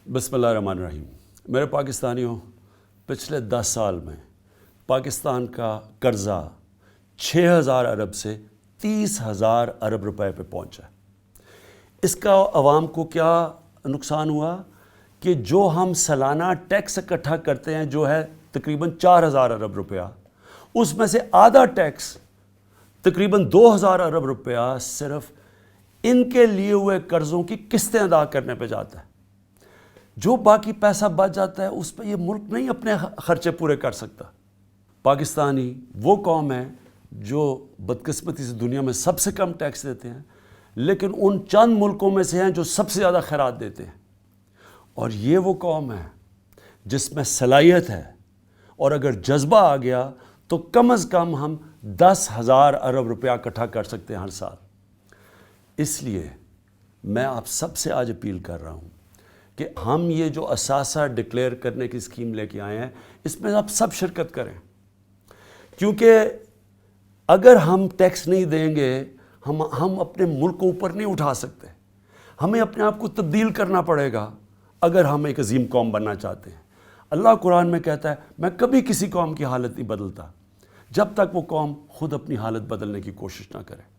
बिस्मिल्लाहिर्रहमानिर्रहीम। मेरे पाकिस्तानियों, पिछले 10 साल में पाकिस्तान का कर्ज़ा 6,000 अरब से 30,000 अरब रुपए पे पहुंचा है। इसका अवाम को क्या नुकसान हुआ कि जो हम सालाना टैक्स इकट्ठा करते हैं जो है तकरीबन 4,000 अरब रुपया, उसमें से आधा टैक्स तकरीबन 2,000 अरब रुपया सिर्फ इनके लिए हुए कर्ज़ों की किस्तें अदा करने पे जाता है। जो बाकी पैसा बच जाता है उस पर ये मुल्क नहीं अपने खर्चे पूरे कर सकता। पाकिस्तानी वो कौम है जो बदकिस्मती से दुनिया में सबसे कम टैक्स देते हैं, लेकिन उन चंद मुल्कों में से हैं जो सबसे ज़्यादा खैरात देते हैं। और ये वो कौम है जिसमें सलाहियत है, और अगर जज्बा आ गया तो कम अज़ कम हम 10,000 अरब रुपया इकट्ठा कर सकते हैं हर साल। इसलिए मैं आप सबसे आज अपील कर रहा हूँ कि हम ये जो असासा डिक्लेयर करने की स्कीम लेके आए हैं, इसमें आप सब शिरकत करें, क्योंकि अगर हम टैक्स नहीं देंगे हम अपने मुल्क को ऊपर नहीं उठा सकते। हमें अपने आप को तब्दील करना पड़ेगा अगर हम एक अजीम कौम बनना चाहते हैं। अल्लाह कुरान में कहता है, मैं कभी किसी कौम की हालत नहीं बदलता जब तक वो कौम खुद अपनी हालत बदलने की कोशिश ना करे।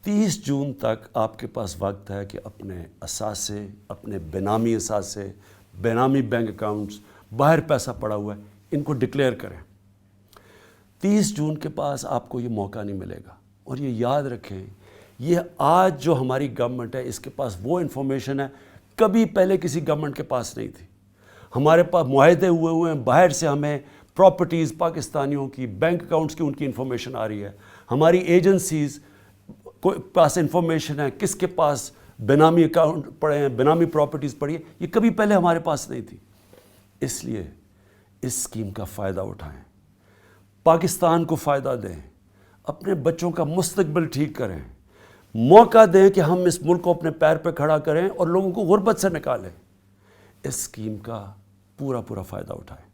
30 जून तक आपके पास वक्त है कि अपने असासे, अपने बेनामी असासे, बेनामी बैंक अकाउंट्स, बाहर पैसा पड़ा हुआ है, इनको डिक्लेयर करें। 30 जून के पास आपको ये मौका नहीं मिलेगा। और ये याद रखें, ये आज जो हमारी गवर्नमेंट है इसके पास वो इन्फॉर्मेशन है कभी पहले किसी गवर्नमेंट के पास नहीं थी। हमारे पास मुआहदे हुए हैं, बाहर से हमें प्रॉपर्टीज़ पाकिस्तानियों की, बैंक अकाउंट्स की उनकी इन्फॉर्मेशन आ रही है। हमारी एजेंसीज़ कोई पास इन्फॉर्मेशन है किसके पास बेनामी अकाउंट पड़े हैं, बेनामी प्रॉपर्टीज़ पड़ी है, ये कभी पहले हमारे पास नहीं थी। इसलिए इस स्कीम का फ़ायदा उठाएं, पाकिस्तान को फ़ायदा दें, अपने बच्चों का मुस्तकबिल ठीक करें, मौका दें कि हम इस मुल्क को अपने पैर पर खड़ा करें और लोगों को गुर्बत से निकालें। इस स्कीम का पूरा फ़ायदा उठाएं।